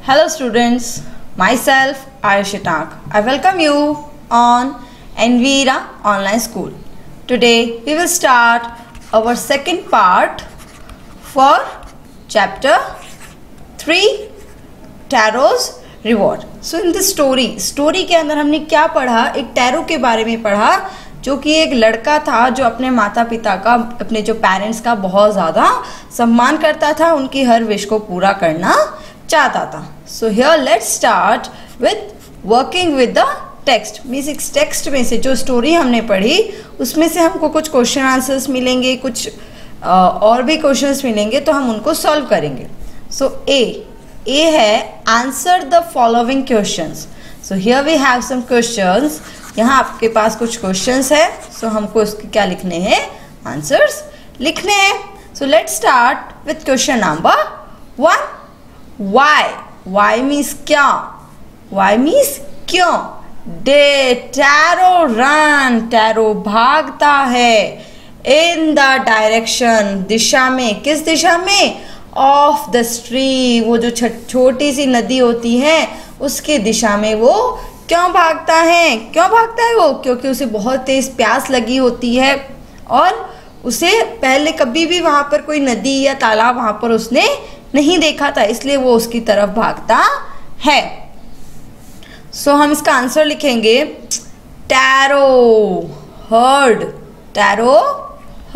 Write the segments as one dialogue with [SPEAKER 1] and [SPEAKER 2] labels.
[SPEAKER 1] Hello students, myself Ayushitak. I welcome you on Envira Online School. Today we will start our second part for chapter 3 Tarot's Reward. So in this story के अंदर हमने क्या पढ़ा, एक tarot के बारे में पढ़ा जो कि एक लड़का था जो अपने माता पिता का, अपने जो पेरेंट्स का बहुत ज़्यादा सम्मान करता था, उनकी हर विश को पूरा करना चाहता था. So here let's start with working with the text. Means इस टेक्स्ट में से जो स्टोरी हमने पढ़ी उसमें से हमको कुछ क्वेश्चन आंसर्स मिलेंगे, कुछ और भी क्वेश्चंस मिलेंगे, तो हम उनको सॉल्व करेंगे. सो ए है answer the following questions. So here we have some questions. यहाँ आपके पास कुछ क्वेश्चंस है, सो हमको इसके क्या लिखने हैं, आंसर्स लिखने हैं. So let's start with question number 1. Why means क्या, why means क्यों. टैरो रन, टैरो भागता है. इन द डायरेक्शन, दिशा में, किस दिशा में, ऑफ द स्ट्रीम, वो जो छोटी सी नदी होती है उसके दिशा में वो क्यों भागता है. क्यों भागता है वो, क्योंकि उसे बहुत तेज प्यास लगी होती है और उसे पहले कभी भी वहां पर कोई नदी या तालाब वहां पर उसने नहीं देखा था, इसलिए वो उसकी तरफ भागता है. सो हम इसका आंसर लिखेंगे tarot heard. Tarot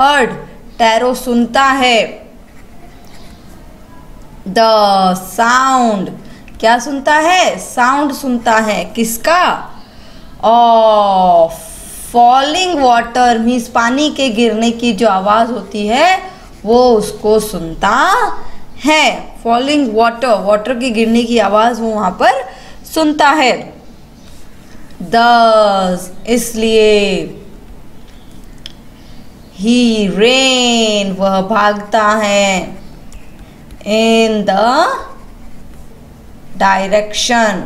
[SPEAKER 1] heard, tarot सुनता है. द साउंड, क्या सुनता है, साउंड सुनता है. किसका, ऑफ फॉलिंग वाटर, मीन्स पानी के गिरने की जो आवाज होती है वो उसको सुनता है. फॉलिंग वाटर, वाटर की गिरने की आवाज वो वहां पर सुनता है. दस, इसलिए. ही रेन, वह भागता है. In the direction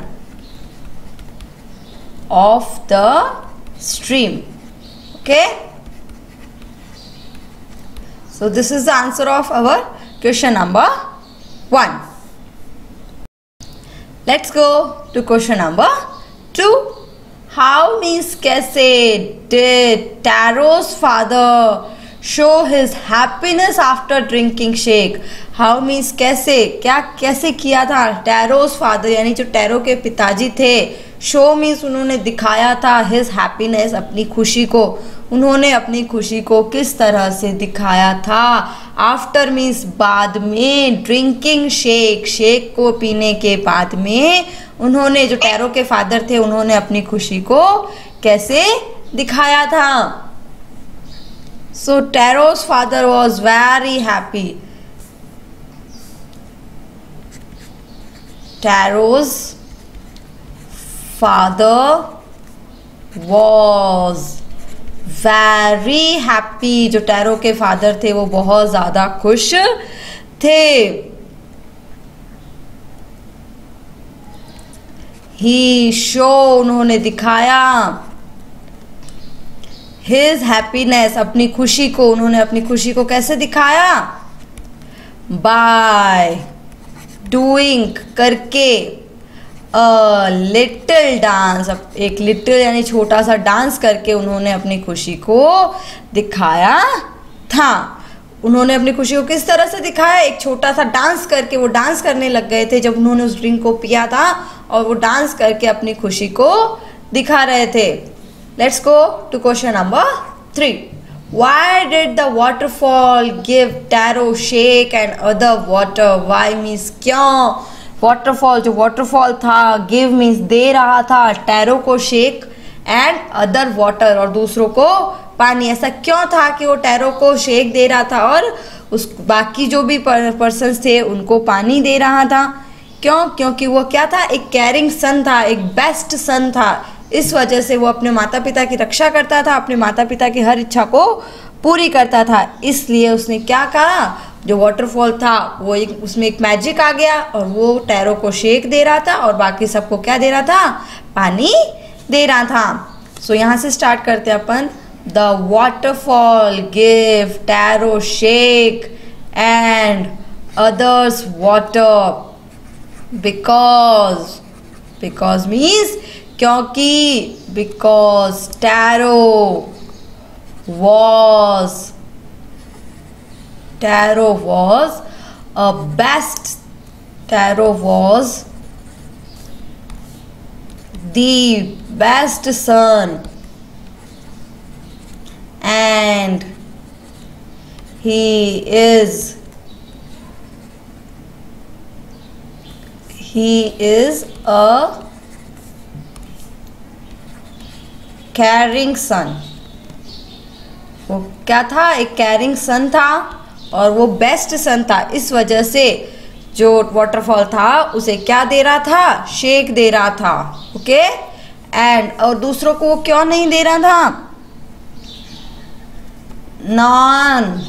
[SPEAKER 1] of the stream. Okay, so this is the answer of our question number 1. Let's go to question number 2. How means कैसे did Taro's father show his happiness after drinking shake. How means कैसे, क्या कैसे किया था Taro's father, यानी जो Taro के पिताजी थे. शो मीन्स उन्होंने दिखाया था, हिज हैप्पीनेस, अपनी खुशी को. उन्होंने अपनी खुशी को किस तरह से दिखाया था. आफ्टर मीन्स बाद में. ड्रिंकिंग शेक, शेक को पीने के बाद में उन्होंने, जो टैरो के फादर थे, उन्होंने अपनी खुशी को कैसे दिखाया था. So Taro's father was very happy. टैरो's father was very happy. जो टैरो के फादर थे वो बहुत ज्यादा खुश थे. He show, उन्होंने दिखाया. His happiness, अपनी खुशी को, उन्होंने अपनी खुशी को कैसे दिखाया, by doing, करके, लिटिल डांस, एक लिटिल यानी छोटा सा डांस करके उन्होंने अपनी खुशी को दिखाया था. उन्होंने अपनी खुशी को किस तरह से दिखाया, एक छोटा सा डांस करके. वो डांस करने लग गए थे जब उन्होंने उस ड्रिंक को पिया था और वो डांस करके अपनी खुशी को दिखा रहे थे. Let's go to question number 3. Why did the waterfall give Taro shake and other water? Why means क्यों. वाटरफॉल, जो वाटरफॉल था, गिव मीन्स दे रहा था, टैरो को शेक एंड अदर वाटर, और दूसरों को पानी. ऐसा क्यों था कि वो टैरो को शेक दे रहा था और उस बाकी जो भी पर्सन्स थे उनको पानी दे रहा था. क्यों, क्योंकि वो क्या था, एक केयरिंग सन था, एक बेस्ट सन था. इस वजह से वो अपने माता पिता की रक्षा करता था, अपने माता पिता की हर इच्छा को पूरी करता था. इसलिए उसने क्या कहा, जो वाटरफॉल था वो एक, उसमें एक मैजिक आ गया और वो टैरो को शेक दे रहा था और बाकी सबको क्या दे रहा था, पानी दे रहा था. सो यहाँ से स्टार्ट करते हैं अपन. The waterfall give Taro shake and others water. Because means क्योंकि, because Taro was a best, Taro was the best son, and he is a caring son. वो क्या था? एक कैरिंग सन था और वो बेस्ट सन था। इस वजह से जो वाटरफॉल था उसे क्या दे रहा था? शेक दे रहा था। ओके, एंड और दूसरों को वो क्यों नहीं दे रहा था? नॉन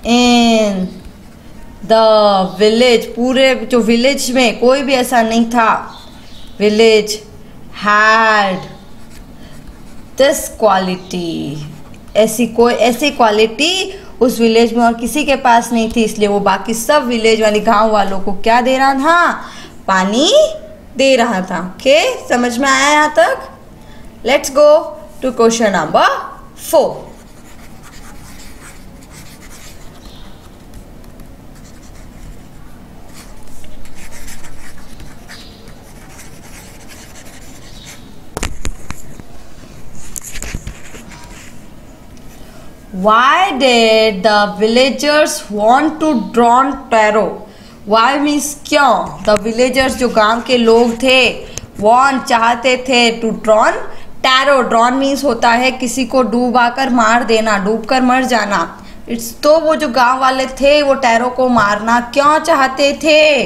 [SPEAKER 1] इन द विलेज, पूरे जो विलेज में कोई भी ऐसा नहीं था। विलेज हैड दिस क्वालिटी, ऐसी क्वालिटी उस विलेज में और किसी के पास नहीं थी, इसलिए वो बाकी सब विलेज वाले गांव वालों को क्या दे रहा था? पानी दे रहा था। ओके, समझ में आया यहाँ तक? Let's go to question number 4। Why did the villagers want to drown Taro? Why means क्यों? The villagers जो गांव के लोग थे want चाहते थे to drown Taro. Drown means होता है किसी को डूबा कर मार देना, डूब कर मर जाना। तो वो जो गांव वाले थे वो टैरो को मारना क्यों चाहते थे?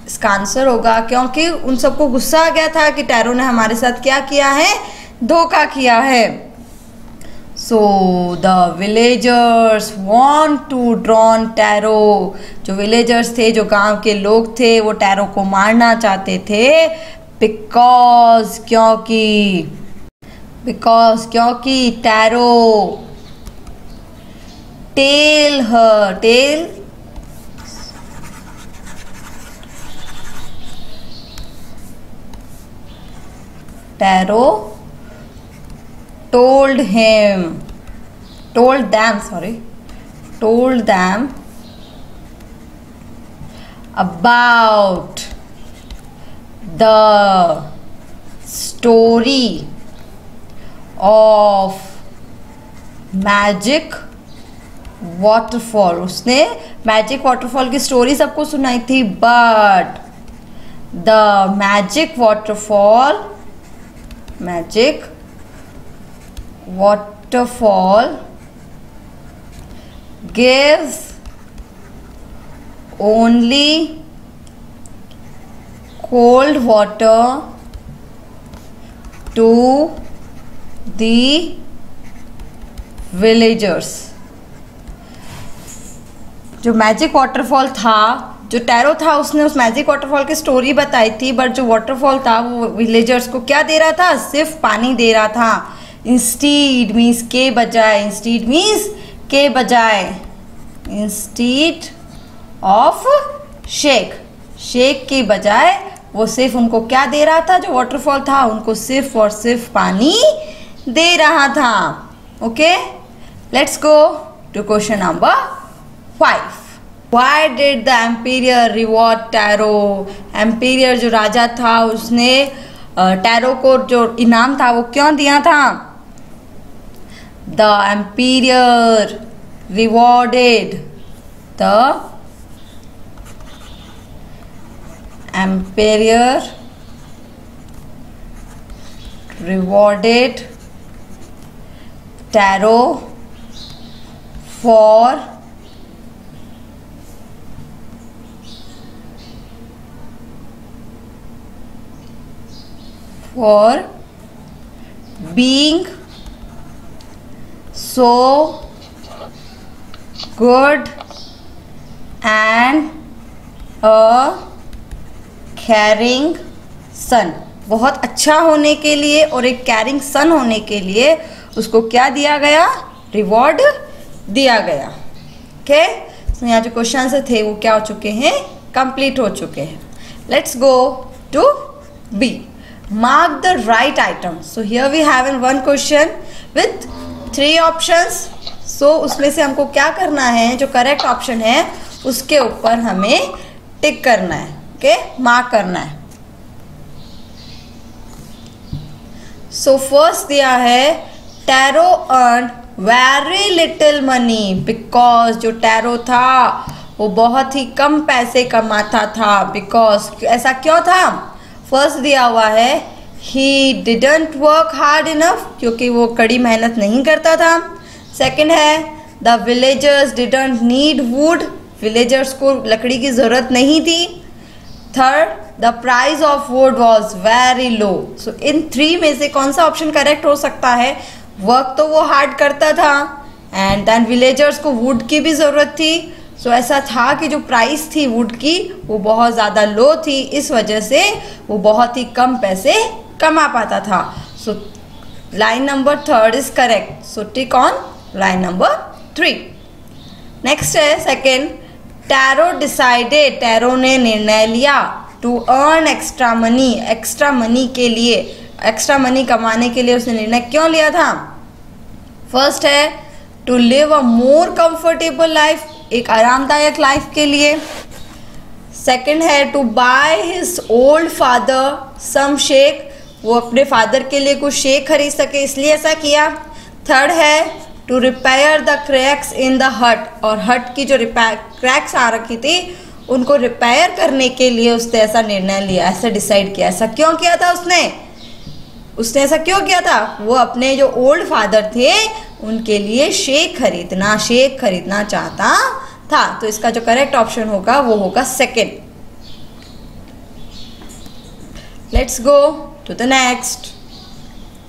[SPEAKER 1] इसका आंसर होगा क्योंकि उन सबको गुस्सा आ गया था कि टैरो ने हमारे साथ क्या किया है? धोखा किया है। So the villagers want to drown Taro. जो विलेजर्स थे, जो गांव के लोग थे, वो टैरो को मारना चाहते थे। बिकॉज क्योंकि tarot Taro told them about the story of magic waterfall. उसने मैजिक वाटरफॉल की स्टोरी सबको सुनाई थी, but the magic waterfall gives only cold water to the villagers। जो मैजिक वाटरफॉल था, जो टैरो था, उसने उस मैजिक वाटरफॉल की स्टोरी बताई थी, बट जो वाटरफॉल था वो विलेजर्स को क्या दे रहा था? सिर्फ पानी दे रहा था। इंस्टीड मीन्स के बजाय, इंस्टीड ऑफ शेक के बजाय वो सिर्फ उनको क्या दे रहा था? जो वाटरफॉल था उनको सिर्फ और सिर्फ पानी दे रहा था। Okay, let's go to question number 5। Why did the emperor reward Taro? Emperor जो राजा था उसने टैरो को जो इनाम था वो क्यों दिया था? The emperor rewarded Taro for being so good and a caring son। बहुत अच्छा होने के लिए और एक कैरिंग सन होने के लिए उसको क्या दिया गया? रिवॉर्ड दिया गया। ओके, तो यहाँ जो क्वेश्चन थे वो क्या हो चुके हैं, कंप्लीट हो चुके हैं। Let's go to B, mark the right item. So here we have in one question with 3 options. So उसमें से हमको क्या करना है, जो करेक्ट ऑप्शन है उसके ऊपर हमें टिक करना है, ओके, मार्क करना है। सो फर्स्ट दिया है tarot earn very little money because, जो टैरो था वो बहुत ही कम पैसे कमाता था। बिकॉज ऐसा क्यों था? फर्स्ट दिया हुआ है ही डिडंट वर्क हार्ड इनफ, क्योंकि वो कड़ी मेहनत नहीं करता था। सेकंड है the villagers didn't need wood, villagers को लकड़ी की ज़रूरत नहीं थी। Third the price of wood was very low. So इन 3 में से कौन सा ऑप्शन करेक्ट हो सकता है? वर्क तो वो हार्ड करता था एंड देन विलेजर्स को वुड की भी ज़रूरत थी। सो ऐसा था कि जो प्राइस थी वुड की वो बहुत ज़्यादा लो थी, इस वजह से वो बहुत ही कम पैसे कमा पाता था। So line number 3 is correct. So tick on line number 3। Next है सेकेंड, टैरो डिसाइडेड, टैरो ने निर्णय लिया to earn extra money, extra money के लिए, एक्स्ट्रा मनी कमाने के लिए उसने निर्णय क्यों लिया था? फर्स्ट है to live a more comfortable life, एक आरामदायक लाइफ के लिए। सेकंड है to buy his old father some sake, वो अपने फादर के लिए कुछ शेक खरीद सके इसलिए ऐसा किया। थर्ड है to repair the cracks in the hut, और हट की जो क्रैक्स आ रखी थी उनको रिपेयर करने के लिए उसने ऐसा निर्णय लिया, ऐसा डिसाइड किया। ऐसा क्यों किया था उसने ऐसा क्यों किया था? वो अपने जो ओल्ड फादर थे उनके लिए शेक खरीदना चाहता था। तो इसका जो करेक्ट ऑप्शन होगा वो होगा second. Let's go to the next,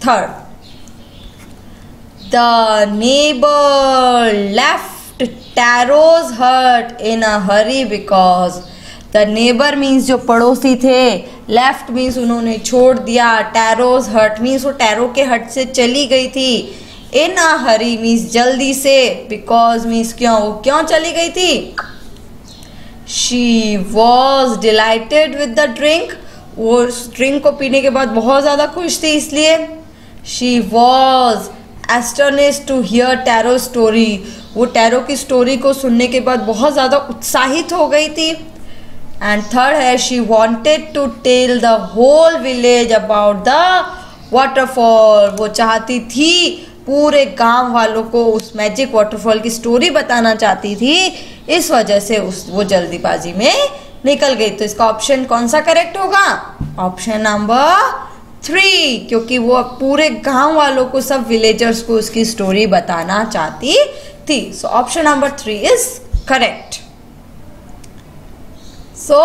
[SPEAKER 1] third, the neighbour left Taro's hut in a hurry because, the neighbour means जो पड़ोसी थे, लेफ्ट मीन्स उन्होंने छोड़ दिया, टैरोज हट मीन्स वो टैरो के हट से चली गई थी, इन अ हरी मीन्स जल्दी से, बिकॉज मीन्स क्यों, वो क्यों चली गई थी? She was delighted with the drink, वो ड्रिंक को पीने के बाद बहुत ज़्यादा खुश थी इसलिए। She was astonished to hear Taro story, वो टैरो की स्टोरी को सुनने के बाद बहुत ज़्यादा उत्साहित हो गई थी। एंड थर्ड है she wanted to tell the whole village about the waterfall, वो चाहती थी पूरे गांव वालों को उस मैजिक वाटरफॉल की स्टोरी बताना चाहती थी, इस वजह से वो जल्दीबाजी में निकल गई। तो इसका ऑप्शन कौन सा करेक्ट होगा? ऑप्शन नंबर 3, क्योंकि वो पूरे गांव वालों को, सब विलेजर्स को उसकी स्टोरी बताना चाहती थी। So option number 3 is correct. So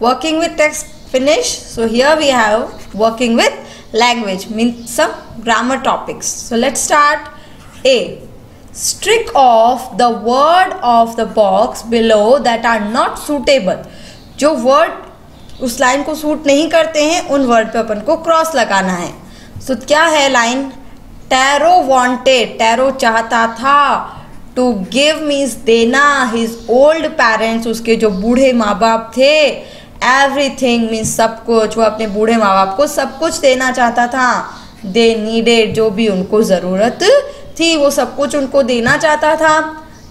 [SPEAKER 1] working with text finish. So here we have working with language, means some grammar topics. So let's start. A, streak off the word of the box below that are not suitable. जो word उस line को suit नहीं करते हैं उन word पे अपन को cross लगाना है। So क्या है लाइन? टैरो wanted, टैरो चाहता था, टू गिव मीन्स देना, हिज ओल्ड पेरेंट्स, उसके जो बूढ़े माँ बाप थे, एवरीथिंग मीन्स सब कुछ, वो अपने बूढ़े माँ बाप को सब कुछ देना चाहता था। दे नीडेड, जो भी उनको ज़रूरत थी वो सब कुछ उनको देना चाहता था।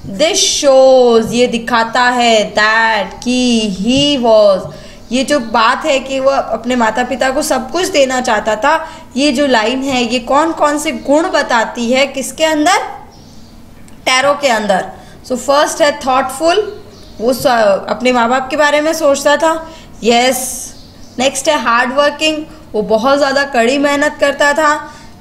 [SPEAKER 1] दिस शोज, ये दिखाता है, दैट कि ही वॉज, ये जो बात है कि वो अपने माता पिता को सब कुछ देना चाहता था, ये जो लाइन है ये कौन कौन से गुण बताती है किसके अंदर? टैरो के अंदर। सो फर्स्ट है थॉटफुल, वो अपने माँ बाप के बारे में सोचता था, यस। नेक्स्ट है हार्ड वर्किंग, वो बहुत ज़्यादा कड़ी मेहनत करता था।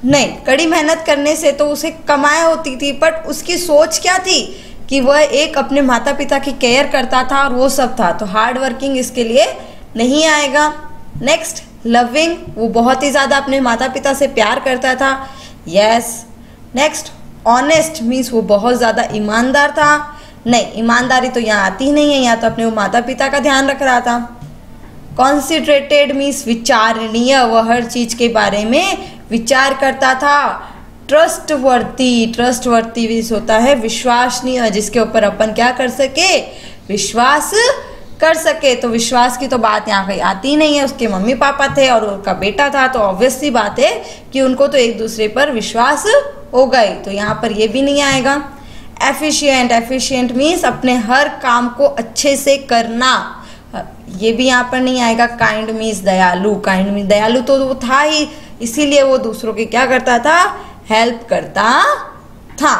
[SPEAKER 1] नहीं, कड़ी मेहनत करने से तो उसे कमाई होती थी, बट उसकी सोच क्या थी कि वह एक अपने माता पिता की केयर करता था और वो सब था, तो हार्ड वर्किंग इसके लिए नहीं आएगा। नेक्स्ट लविंग, वो बहुत ही ज़्यादा अपने माता पिता से प्यार करता था, यस। नेक्स्ट ऑनेस्ट मीन्स वो बहुत ज़्यादा ईमानदार था, नहीं, ईमानदारी तो यहाँ आती ही नहीं है, यहाँ तो अपने वो माता पिता का ध्यान रख रहा था। कॉन्सिडरेटेड मीन्स विचारणीय, वह हर चीज़ के बारे में विचार करता था। ट्रस्टवर्दी मीन्स होता है विश्वसनीय, जिसके ऊपर अपन क्या कर सके, विश्वास कर सके। तो विश्वास की तो बात यहाँ कहीं आती नहीं है, उसके मम्मी पापा थे और उनका बेटा था, तो ऑब्वियस सी बात है कि उनको तो एक दूसरे पर विश्वास हो गई, तो यहाँ पर ये भी नहीं आएगा। एफिशिएंट मीन्स अपने हर काम को अच्छे से करना, ये भी यहाँ पर नहीं आएगा। काइंड मीन्स दयालु तो वो था ही, इसीलिए वो दूसरों की क्या करता था, हेल्प करता था।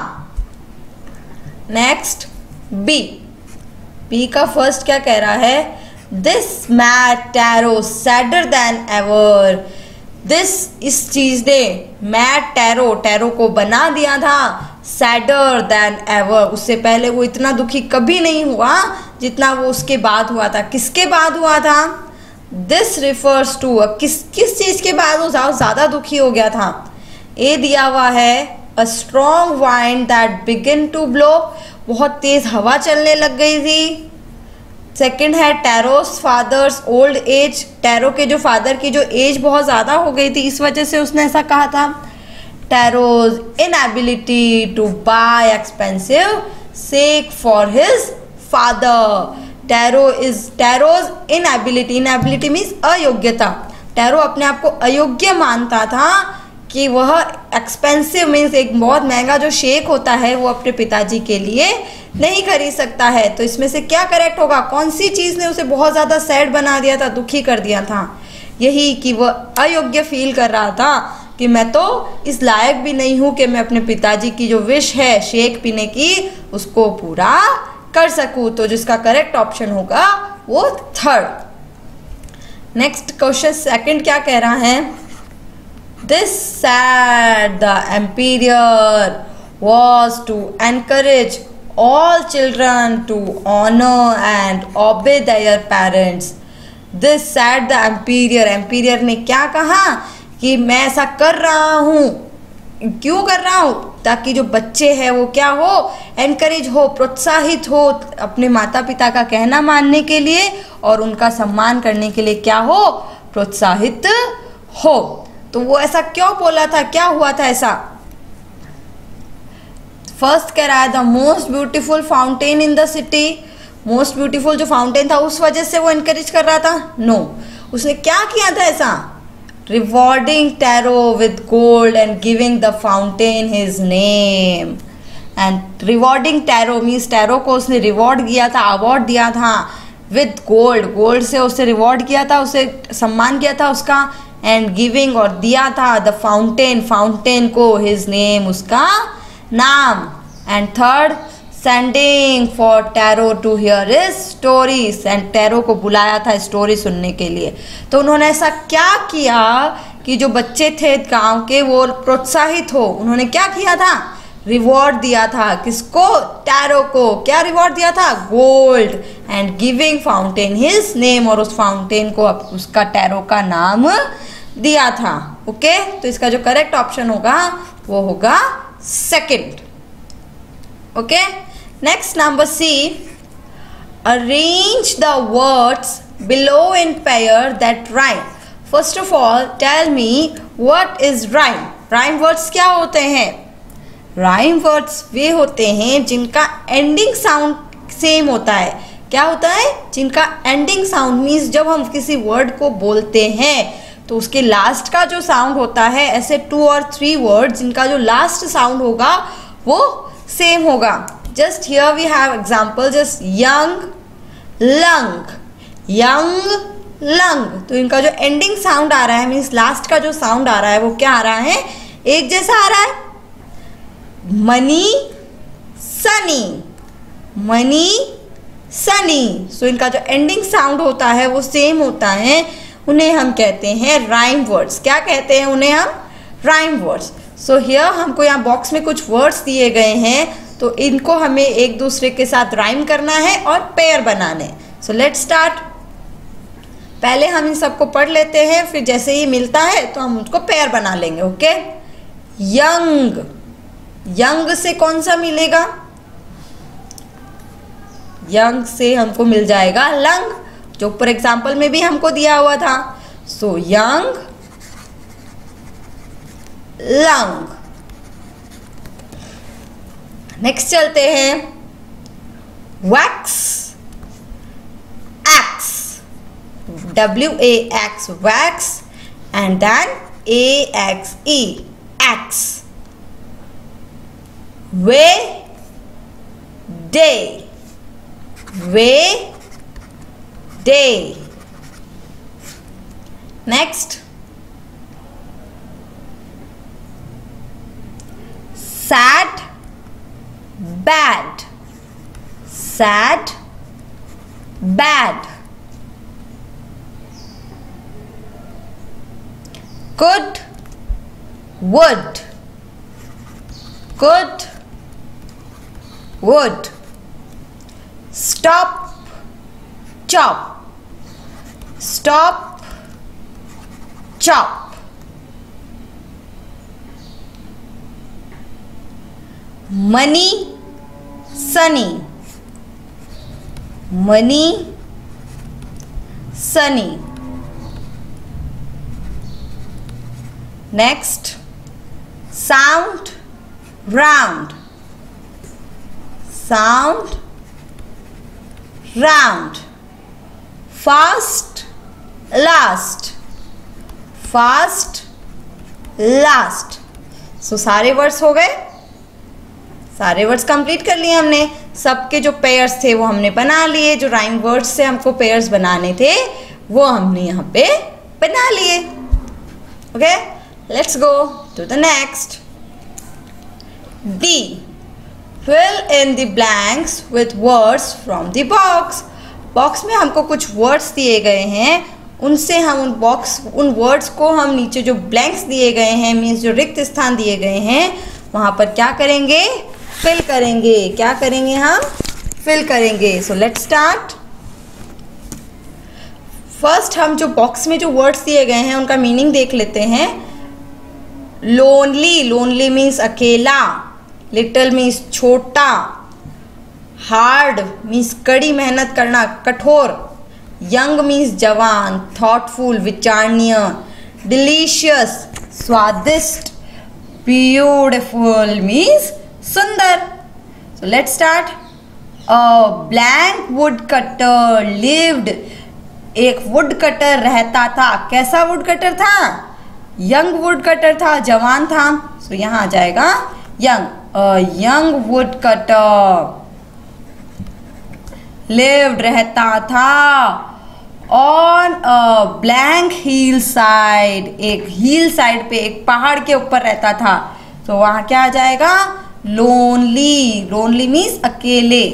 [SPEAKER 1] नेक्स्ट बी का फर्स्ट क्या कह रहा है, this mad tarot sadder than ever. इस चीज ने मैड टैरो को बना दिया था सैडर देन एवर, उससे पहले वो इतना दुखी कभी नहीं हुआ जितना वो उसके बाद हुआ था। किसके बाद हुआ था, दिस रिफर्स टू, किस चीज के बाद वो ज्यादा दुखी हो गया था। ए दिया हुआ है a strong wind that begin to blow, बहुत तेज हवा चलने लग गई थी। सेकंड है Taro's father's old age, Taro के जो फादर की जो एज बहुत ज़्यादा हो गई थी, इस वजह से उसने ऐसा कहा था। Taro's inability to buy expensive sake for his father, Taro's inability means अयोग्यता, टैरो अपने आप को अयोग्य मानता था कि वह एक्सपेंसिव मीन्स एक बहुत महंगा जो शेक होता है वो अपने पिताजी के लिए नहीं खरीद सकता है। तो इसमें से क्या करेक्ट होगा, कौन सी चीज़ ने उसे बहुत ज़्यादा सैड बना दिया था, दुखी कर दिया था, यही कि वह अयोग्य फील कर रहा था कि मैं तो इस लायक भी नहीं हूँ कि मैं अपने पिताजी की जो विश है शेक पीने की उसको पूरा कर सकूँ। तो जिसका करेक्ट ऑप्शन होगा वो थर्ड। नेक्स्ट क्वेश्चन सेकंड क्या कह रहा है, This said the emperor was to encourage all children to honor and obey their parents. This said the emperor ने क्या कहा कि मैं ऐसा कर रहा हूँ, क्यों कर रहा हूँ, ताकि जो बच्चे हैं वो क्या हो, एनकरेज हो, प्रोत्साहित हो अपने माता पिता का कहना मानने के लिए और उनका सम्मान करने के लिए क्या हो, प्रोत्साहित हो। तो वो ऐसा क्यों बोला था, क्या हुआ था ऐसा। फर्स्ट कह रहा है the most beautiful fountain in the city, most beautiful जो फाउंटेन था उस वजह से वो एनकरेज कर रहा था, नो। उसने क्या किया था ऐसा, rewarding tarot with gold and giving the fountain his name. And rewarding tarot means tarot को उसने रिवॉर्ड किया था, अवार्ड दिया था, विद गोल्ड से उसे रिवॉर्ड किया था, उसे सम्मान किया था उसका, एंड गिविंग और दिया था द फाउंटेन को हिज नेम उसका नाम। And third sending for Taro to hear his stories, and Taro को बुलाया था स्टोरी सुनने के लिए। तो उन्होंने ऐसा क्या किया कि जो बच्चे थे गांव के वो प्रोत्साहित हो, उन्होंने क्या किया था, रिवॉर्ड दिया था, किसको, टैरो को। क्या रिवॉर्ड दिया था, gold, and giving fountain his name, और उस फाउंटेन को उसका टैरो का नाम दिया था। ओके, तो इसका जो करेक्ट ऑप्शन होगा वो होगा second. Okay, next number C, arrange the words below in pair that rhyme. First of all tell me what is rhyme. Rhyme words क्या होते हैं, राइम वर्ड्स वे होते हैं जिनका एंडिंग साउंड सेम होता है। क्या होता है, जिनका एंडिंग साउंड मीन्स जब हम किसी वर्ड को बोलते हैं तो उसके लास्ट का जो साउंड होता है, ऐसे 2 और 3 वर्ड जिनका जो लास्ट साउंड होगा वो सेम होगा। Just here we have example, just young lung, तो इनका जो एंडिंग साउंड आ रहा है मीन्स लास्ट का जो साउंड आ रहा है वो क्या आ रहा है, एक जैसा आ रहा है। मनी सनी, सो इनका जो एंडिंग साउंड होता है वो सेम होता है, उन्हें हम कहते हैं राइम वर्ड्स। क्या कहते हैं उन्हें हम, राइम वर्ड्स। सो हियर हमको यहाँ बॉक्स में कुछ वर्ड्स दिए गए हैं, तो इनको हमें एक दूसरे के साथ राइम करना है और पेयर बनाने। So let's start. पहले हम इन सबको पढ़ लेते हैं, फिर जैसे ही मिलता है तो हम उसको पेयर बना लेंगे। ओके, यंग से कौन सा मिलेगा, यंग से हमको मिल जाएगा लंग, जो ऊपर एग्जाम्पल में भी हमको दिया हुआ था। So young lung. नेक्स्ट चलते हैं, wax, axe, WAX, wax, and then AXE, axe. Way day, way day. Next, sad, bad, sad, bad। good, wood, good, wood। stop, chop, stop, chop। money, sunny, money, sunny। next, sound, round, sound, round। fast, last, fast, last। सो सारे words हो गए, सारे words complete कर लिए हमने। सबके जो pairs थे वो हमने बना लिए, जो राइम वर्ड्स से हमको पेयर्स बनाने थे वो हमने यहाँ पे बना लिए। Okay, let's go to the next. D, fill in the blanks with words from the box. Box में हमको कुछ वर्ड्स दिए गए हैं, उनसे हम उन वर्ड्स को हम नीचे जो ब्लैंक्स दिए गए हैं, मीन्स जो रिक्त स्थान दिए गए हैं, वहाँ पर क्या करेंगे, फिल करेंगे। क्या करेंगे हम, फिल करेंगे। So let's start. फर्स्ट हम जो बॉक्स में जो वर्ड्स दिए गए हैं उनका मीनिंग देख लेते हैं। लोनली, लोनली मीन्स अकेला, लिटिल मीन्स छोटा, हार्ड मीन्स कड़ी मेहनत करना, कठोर, यंग मीन्स जवान, थॉटफुल विचारणीय, डिलीशियस स्वादिष्ट, ब्यूटिफुल मीन्स सुंदर। So let's start. A blank would cutter lived, एक वुड कटर रहता था। कैसा वुड कटर था, यंग वुड कटर था, जवान था। सो यहाँ आ जाएगा young. A young would cutter lived रहता था on a blank hill side, एक हिल साइड पे, एक पहाड़ के ऊपर रहता था। तो वहां क्या आ जाएगा, लोनली। लोनली मीन्स अकेले,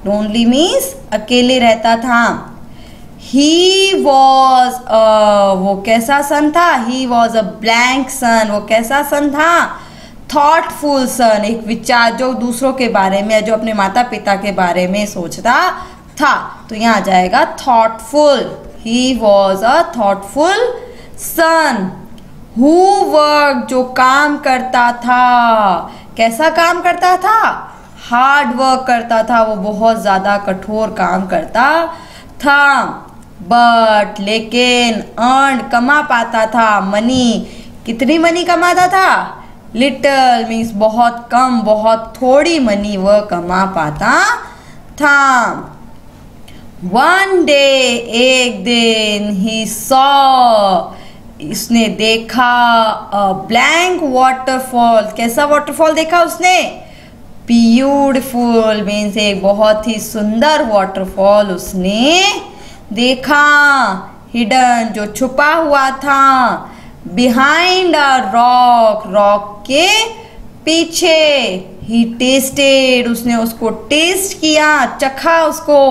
[SPEAKER 1] लोनली मीन्स अकेले रहता था। ही वॉज, वो कैसा सन था, ही वॉज अ ब्लैंक सन, वो कैसा सन था, थॉटफुल सन, एक विचार जो दूसरों के बारे में, जो अपने माता पिता के बारे में सोचता था। तो यहाँ आ जाएगा thoughtful. He was a thoughtful son. Who work, जो काम करता था। कैसा काम करता था, हार्ड वर्क करता था, वो बहुत ज़्यादा कठोर काम करता था। बट लेकिन, अर्न कमा पाता था, मनी कितनी मनी कमाता था, लिटल मीन्स बहुत कम, बहुत थोड़ी मनी वह कमा पाता था। वन डे, एक दिन, ही सॉ, इसने देखा, अ ब्लैंक वाटरफॉल, कैसा वाटरफॉल देखा उसने, ब्यूटिफुल मीन्स एक बहुत ही सुंदर वाटरफॉल उसने देखा। हिडन, जो छुपा हुआ था, बिहाइंड अ रॉक, रॉक के पीछे। ही टेस्टेड, उसने उसको टेस्ट किया, चखा उसको।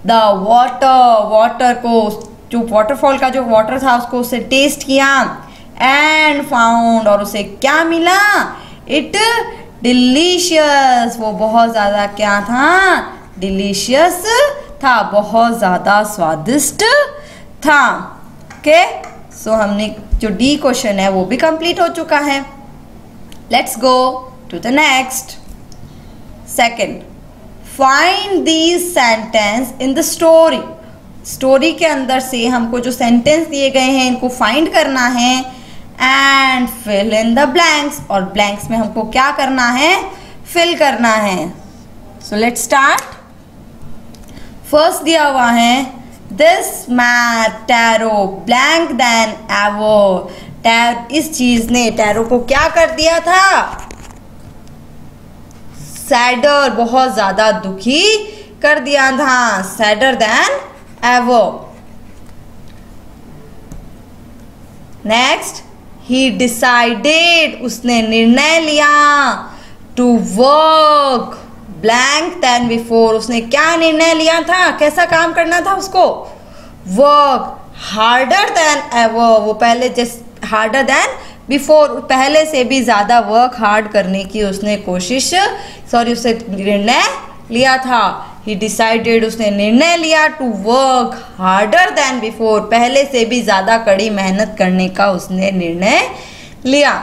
[SPEAKER 1] द वाटर, वाटर को, जो वाटरफॉल का जो वाटर था उसको उसे टेस्ट किया। एंड फाउंड, और उसे क्या मिला, इट डिलीशियस, वो बहुत ज़्यादा क्या था, डिलीशियस था, बहुत ज़्यादा स्वादिष्ट था। ओके, सो हमने जो डी क्वेश्चन है वो भी कंप्लीट हो चुका है। Let's go to the next. Second, find these sentence in the story. Story के अंदर से हमको जो सेंटेंस दिए गए हैं इनको फाइंड करना है। And fill in the blanks, और ब्लैंक्स में हमको क्या करना है, फिल करना है। So let's start. फर्स्ट दिया हुआ है this mad tarot blank then ever, इस चीज ने टैरो को क्या कर दिया था, सैडर, बहुत ज्यादा दुखी कर दिया था, sadder than ever. Next, he decided, उसने निर्णय लिया, to work blank than before, उसने क्या निर्णय लिया था, कैसा काम करना था उसको, वर्क हार्डर देन एवर, वो पहले जस्ट हार्डर देन बिफोर, पहले से भी ज्यादा वर्क हार्ड करने की उसने उसने निर्णय लिया था। ही डिसाइडेड, उसने निर्णय लिया, to work harder than before, पहले से भी ज्यादा कड़ी मेहनत करने का उसने निर्णय लिया।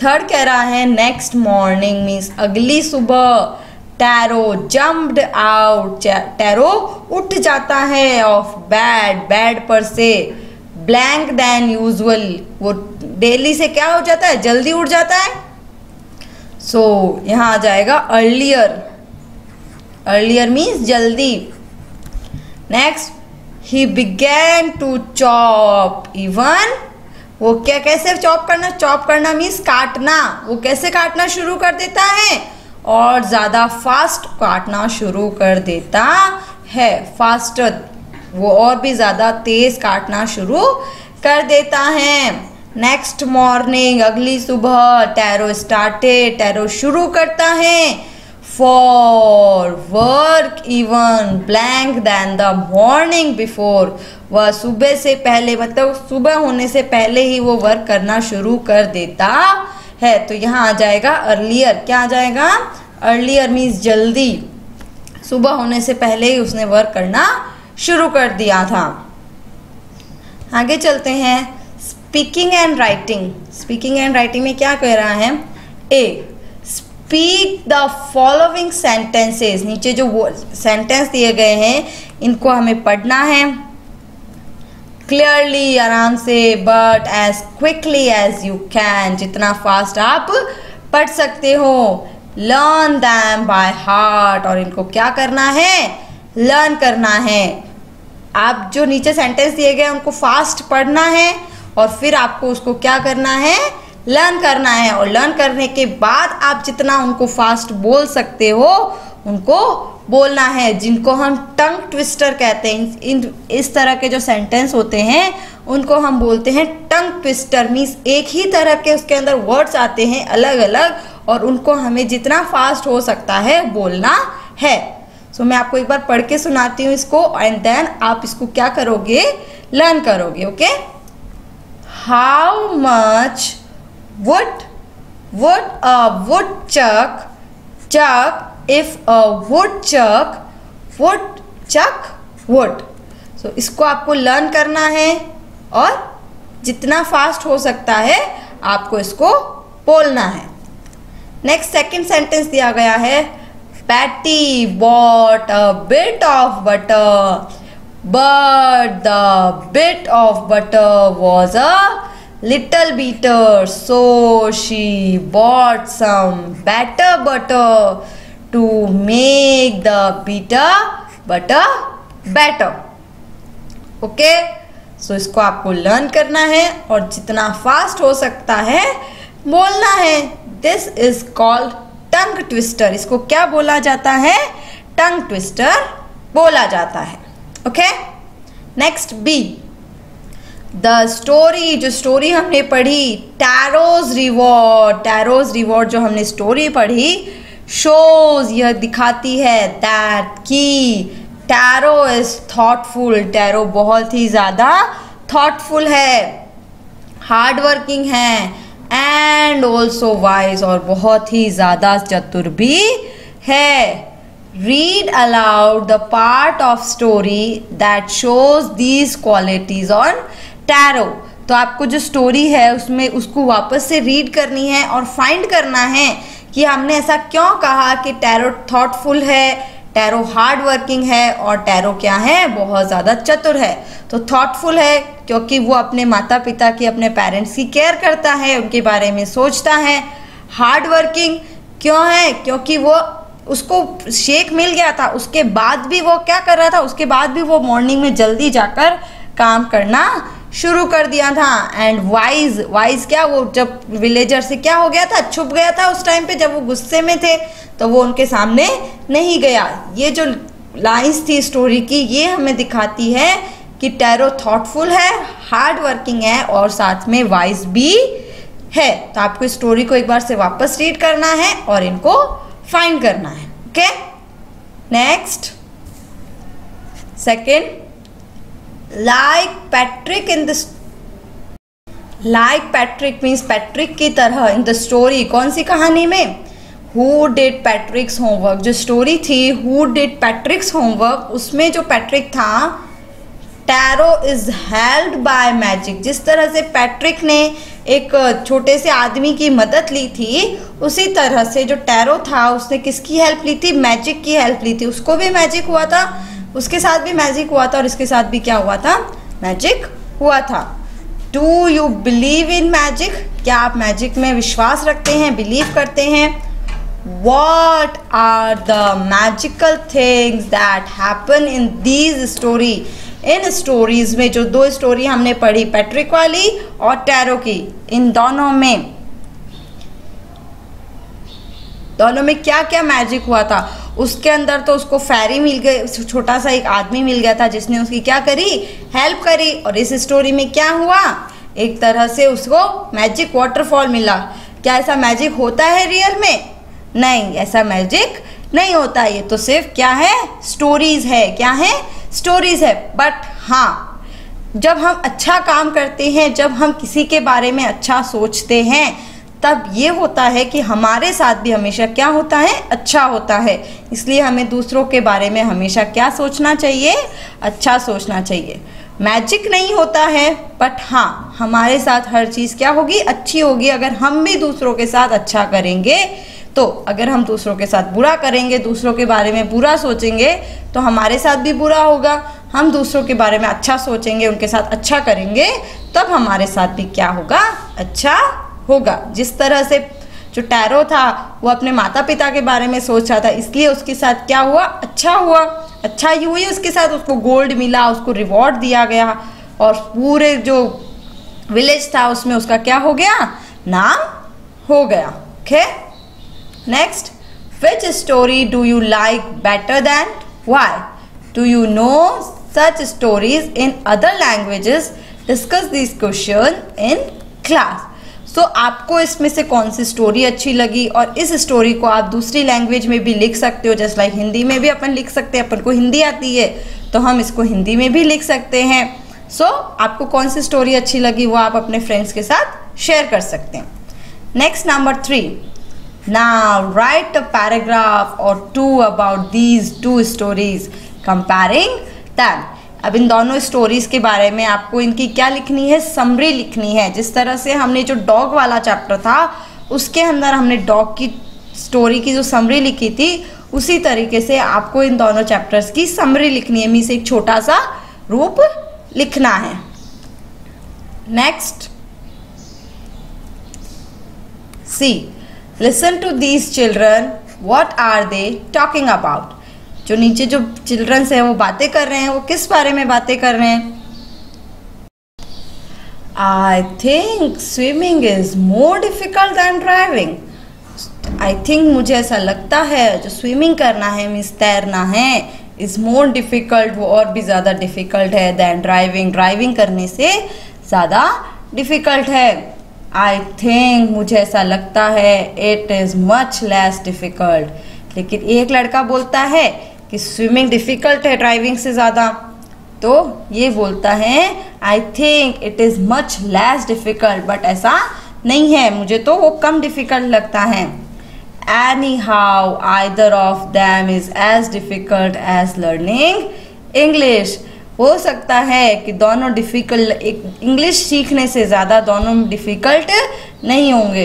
[SPEAKER 1] थर्ड कह रहा है नेक्स्ट मॉर्निंग मीन्स अगली सुबह, टैरो जम्प्ड आउट, टैरो उठ जाता है, ऑफ बेड पर से, ब्लैंक देन यूजुअल, वो डेली से क्या हो जाता है, जल्दी उठ जाता है। सो यहाँ आ जाएगा अर्लियर, अर्लियर मीन्स जल्दी। Next, he began to chop even, वो क्या कैसे चॉप करना मीन्स काटना, वो कैसे काटना शुरू कर देता है, और ज्यादा फास्ट काटना शुरू कर देता है, फास्टर, वो और भी ज्यादा तेज काटना शुरू कर देता है। नेक्स्ट मॉर्निंग, अगली सुबह, टैरो स्टार्टेड, टैरो शुरू करता है, for work even blank than the morning before, वह सुबह से पहले, मतलब सुबह होने से पहले ही वो वर्क करना शुरू कर देता है। तो यहाँ आ जाएगा अर्लियर, क्या आ जाएगा, अर्लियर मीन्स जल्दी, सुबह होने से पहले ही उसने वर्क करना शुरू कर दिया था। आगे चलते हैं, speaking and writing. Speaking and writing में क्या कह रहा है, ए स्पीक द फॉलोइंग सेंटेंसेस, नीचे जो सेंटेंस दिए गए हैं इनको हमें पढ़ना है क्लियरली, आराम से, but as quickly as you can, जितना फास्ट आप पढ़ सकते हो। लर्न दैम बाय हार्ट, और इनको क्या करना है, लर्न करना है। आप जो नीचे सेंटेंस दिए गए उनको फास्ट पढ़ना है, और फिर आपको उसको क्या करना है, लर्न करना है, और लर्न करने के बाद आप जितना उनको फास्ट बोल सकते हो उनको बोलना है, जिनको हम टंग ट्विस्टर कहते हैं। इस तरह के जो सेंटेंस होते हैं उनको हम बोलते हैं टंग ट्विस्टर, मीन्स एक ही तरह के उसके अंदर वर्ड्स आते हैं अलग अलग, और उनको हमें जितना फास्ट हो सकता है बोलना है। सो मैं आपको एक बार पढ़ के सुनाती हूँ इसको, एंड देन आप इसको क्या करोगे, लर्न करोगे। Okay, how much would a woodchuck chuck if a woodchuck would, so इसको आपको लर्न करना है, और जितना फास्ट हो सकता है आपको इसको बोलना है। नेक्स्ट सेकंड सेंटेंस दिया गया है, Patty bought a bit of butter, but the bit of butter was a little bitter, so she bought some better butter to make the bitter butter better. Okay, so इसको आपको learn करना है और जितना fast हो सकता है बोलना है। This is called tongue twister. इसको क्या बोला जाता है, टंग ट्विस्टर बोला जाता है। Okay, next B, the story. जो स्टोरी हमने पढ़ी टैरोज रिवॉर्ड, टैरोज रिवॉर्ड जो हमने स्टोरी पढ़ी, शोज, यह दिखाती है दैट की टैरो इज थॉटफुल, टैरो बहुत ही ज़्यादा थॉटफुल है, हार्ड वर्किंग है, एंड ऑल्सो वाइज, और बहुत ही ज़्यादा चतुर भी है। Read aloud the part of story that shows these qualities on tarot. तो आपको जो स्टोरी है उसमें उसको वापस से रीड करनी है और फाइंड करना है कि हमने ऐसा क्यों कहा कि टैरो थॉटफुल है, टैरो हार्ड वर्किंग है और टैरो क्या है, बहुत ज़्यादा चतुर है। तो थॉटफुल है क्योंकि वो अपने माता पिता की, अपने पेरेंट्स की केयर करता है, उनके बारे में सोचता है। हार्ड वर्किंग क्यों है, क्योंकि वो उसको शेक मिल गया था, उसके बाद भी वो क्या कर रहा था, उसके बाद भी वो मॉर्निंग में जल्दी जाकर काम करना शुरू कर दिया था। एंड वाइज, वाइज क्या, वो जब विलेजर से क्या हो गया था, छुप गया था उस टाइम पे जब वो गुस्से में थे, तो वो उनके सामने नहीं गया। ये जो लाइंस थी स्टोरी की, ये हमें दिखाती है कि टैरो थॉटफुल है, हार्ड वर्किंग है और साथ में वाइज भी है। तो आपको इस स्टोरी को एक बार से वापस रीड करना है और इनको फाइंड करना है। Okay, next, second, like Patrick in the, like Patrick means Patrick की तरह इन द स्टोरी, कौन सी कहानी में, हु डिड पैट्रिक्स होमवर्क, जो स्टोरी थी हु डिड पैट्रिक्स होमवर्क, उसमें जो पैट्रिक था, tarot is helped bye magic, जिस तरह से पैट्रिक ने एक छोटे से आदमी की मदद ली थी, उसी तरह से जो टैरो था उसने किसकी हेल्प ली थी, मैजिक की हेल्प ली थी। उसको भी मैजिक हुआ था, उसके साथ भी मैजिक हुआ था और इसके साथ भी क्या हुआ था, मैजिक हुआ था। Do you believe in magic, क्या आप मैजिक में विश्वास रखते हैं, बिलीव करते हैं। What are the magical things that happen in these story, in stories में, जो दो स्टोरी हमने पढ़ी, पैट्रिक वाली और टैरो की, इन दोनों में क्या क्या मैजिक हुआ था। उसके अंदर तो उसको फेरी मिल गई, छोटा सा एक आदमी मिल गया था जिसने उसकी क्या करी, हेल्प करी। और इस स्टोरी में क्या हुआ, एक तरह से उसको मैजिक वाटरफॉल मिला। क्या ऐसा मैजिक होता है रियल में, नहीं, ऐसा मैजिक नहीं होता। ये तो सिर्फ क्या है, स्टोरीज है, क्या है, स्टोरीज है। बट हाँ, जब हम अच्छा काम करते हैं, जब हम किसी के बारे में अच्छा सोचते हैं, तब ये होता है कि हमारे साथ भी हमेशा क्या होता है, अच्छा होता है। इसलिए हमें दूसरों के बारे में हमेशा क्या सोचना चाहिए, अच्छा सोचना चाहिए। मैजिक नहीं होता है, बट हाँ, हमारे साथ हर चीज़ क्या होगी, अच्छी होगी अगर हम भी दूसरों के साथ अच्छा करेंगे। तो अगर हम दूसरों के साथ बुरा करेंगे, दूसरों के बारे में बुरा सोचेंगे, तो हमारे साथ भी बुरा होगा। हम दूसरों के बारे में अच्छा सोचेंगे, उनके साथ अच्छा करेंगे, तब हमारे साथ भी क्या होगा, अच्छा होगा। जिस तरह से जो टैरो था वो अपने माता पिता के बारे में सोच रहा था, इसलिए उसके साथ क्या हुआ, अच्छा हुआ। अच्छा ही हुई उसके साथ, उसको गोल्ड मिला, उसको रिवॉर्ड दिया गया और पूरे जो विलेज था उसमें उसका क्या हो गया, नाम हो गया। Okay, next, which story do you like better than, why? Do you know such stories in other languages? Discuss these questions in class. So आपको इसमें से कौन सी स्टोरी अच्छी लगी, और इस स्टोरी को आप दूसरी लैंग्वेज में भी लिख सकते हो। जस्ट लाइक हिंदी में भी अपन लिख सकते हैं, अपन को हिंदी आती है तो हम इसको हिंदी में भी लिख सकते हैं। सो आपको कौन सी स्टोरी अच्छी लगी वो आप अपने फ्रेंड्स के साथ शेयर कर सकते हैं। Next, number 3, now write a paragraph or two about these two stories, comparing them. अब इन दोनों स्टोरीज के बारे में आपको इनकी क्या लिखनी है, समरी लिखनी है। जिस तरह से हमने जो डॉग वाला चैप्टर था उसके अंदर हमने डॉग की स्टोरी की जो समरी लिखी थी, उसी तरीके से आपको इन दोनों चैप्टर्स की समरी लिखनी है, मीन्स एक छोटा सा रूप लिखना है। Next, C, Listen to these children. What are they talking about? जो नीचे जो चिल्ड्रंस हैं वो बातें कर रहे हैं, वो किस बारे में बातें कर रहे हैं? I think swimming is more difficult than driving. I think मुझे ऐसा लगता है जो स्विमिंग करना है, मीन्स तैरना है, is more difficult, वो और भी ज़्यादा डिफ़िकल्ट है than driving. ड्राइविंग करने से ज़्यादा डिफ़िकल्ट है। I think मुझे ऐसा लगता है it is much less difficult. लेकिन एक लड़का बोलता है कि स्विमिंग डिफ़िकल्ट है ड्राइविंग से ज़्यादा, तो ये बोलता है I think it is much less difficult, but ऐसा नहीं है, मुझे तो वो कम डिफ़िकल्ट लगता है। Anyhow, either of them is as difficult as learning English. हो सकता है कि दोनों डिफ़िकल्ट, इंग्लिश सीखने से ज़्यादा दोनों डिफ़िकल्ट नहीं होंगे।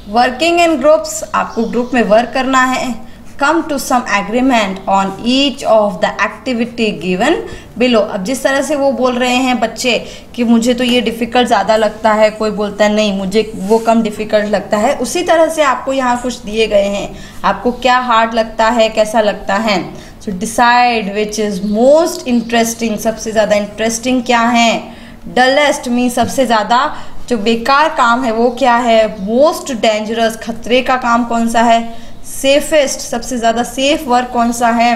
[SPEAKER 1] वर्किंग इन ग्रुप्स, आपको ग्रुप में वर्क करना है। come to some agreement on each of the activity given below। अब जिस तरह से वो बोल रहे हैं बच्चे कि मुझे तो ये डिफ़िकल्ट ज़्यादा लगता है, कोई बोलता है नहीं मुझे वो कम डिफ़िकल्ट लगता है, उसी तरह से आपको यहाँ कुछ दिए गए हैं, आपको क्या हार्ड लगता है, कैसा लगता है। So decide which is most interesting, सबसे ज़्यादा इंटरेस्टिंग क्या है। डलेस्ट मीन सबसे ज़्यादा जो बेकार काम है वो क्या है। मोस्ट डेंजरस खतरे का काम कौन सा है। सेफेस्ट सबसे ज़्यादा सेफ वर्क कौन सा है।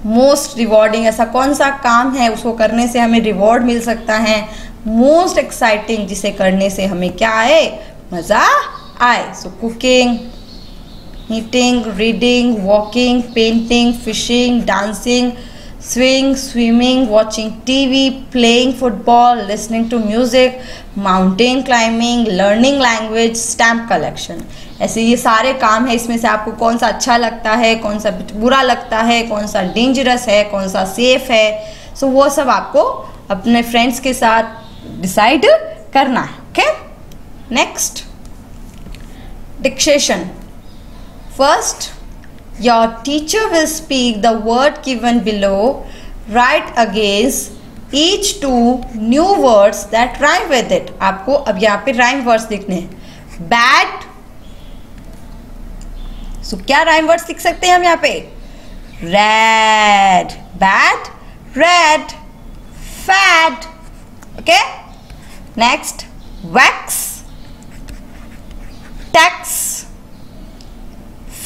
[SPEAKER 1] मोस्ट रिवॉर्डिंग ऐसा कौन सा काम है उसको करने से हमें रिवॉर्ड मिल सकता है। मोस्ट एक्साइटिंग जिसे करने से हमें क्या आए, मज़ा आए। So cooking, eating, reading, walking, painting, fishing, dancing, swing, swimming, watching TV, playing football, listening to music, mountain climbing, learning language, stamp collection। ऐसे ये सारे काम है, इसमें से आपको कौन सा अच्छा लगता है, कौन सा बुरा लगता है, कौन सा डेंजरस है, कौन सा सेफ है। सो वो सब आपको अपने फ्रेंड्स के साथ डिसाइड करना है। Okay, next dictation. First, your teacher will speak the word given below. Write against each two new words that rhyme with it। आपको अब यहाँ पे rhyme words लिखने हैं। Bad, so क्या rhyme words लिख सकते हैं हम यहाँ पे। Red, bad, red, fad। Okay, next, wax, tax,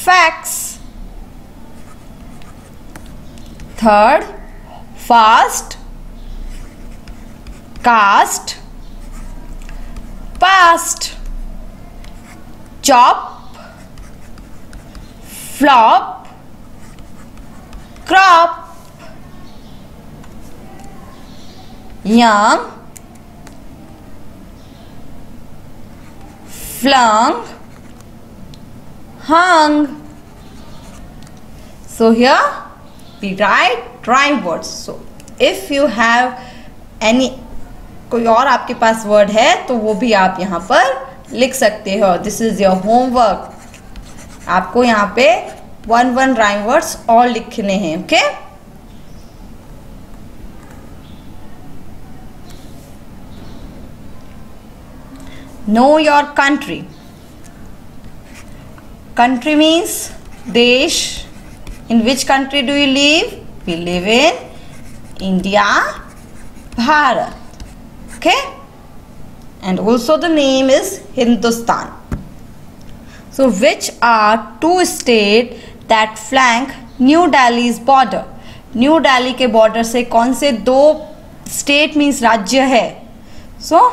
[SPEAKER 1] fax। Third, fast, cast, past, chop, flop, crop, young, flung, hung। So here we write rhyme words। So if you have any कोई और आपके पास word है तो वो भी आप यहाँ पर लिख सकते हो। This is your homework. आपको यहाँ पे 1 राइम वर्ड्स और लिखने हैं। Okay, know your country. Country means देश। In which country do you live? We live in India, Bharat। Okay? And also the name is Hindustan। So which are two states that flank New Delhi's border? New Delhi के border से कौन से दो state means राज्य है? So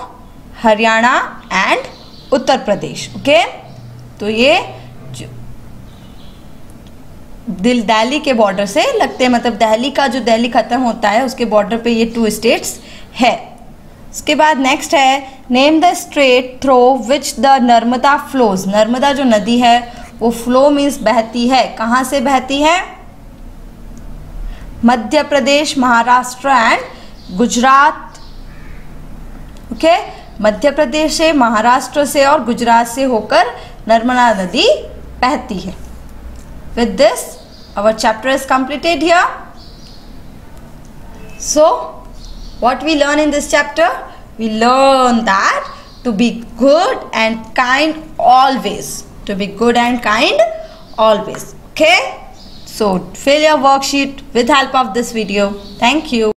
[SPEAKER 1] Haryana and Uttar Pradesh. Okay? तो ये दिल्ली के बॉर्डर से लगते हैं, मतलब दिल्ली का जो दिल्ली खत्म होता है उसके बॉर्डर पे ये 2 स्टेट्स है। उसके बाद नेक्स्ट है, name the straight through which the Narmada flows. Narmada जो नदी है वो फ्लो मीन्स बहती है। कहाँ से बहती है? मध्य प्रदेश, महाराष्ट्र एंड गुजरात। ओके, मध्य प्रदेश से, महाराष्ट्र से और गुजरात से होकर नर्मदा नदी बहती है। With this, our chapter is completed here. So, what we learn in this chapter? We learn that to be good and kind always. To be good and kind always. Okay? So, fill your worksheet with help of this video. Thank you.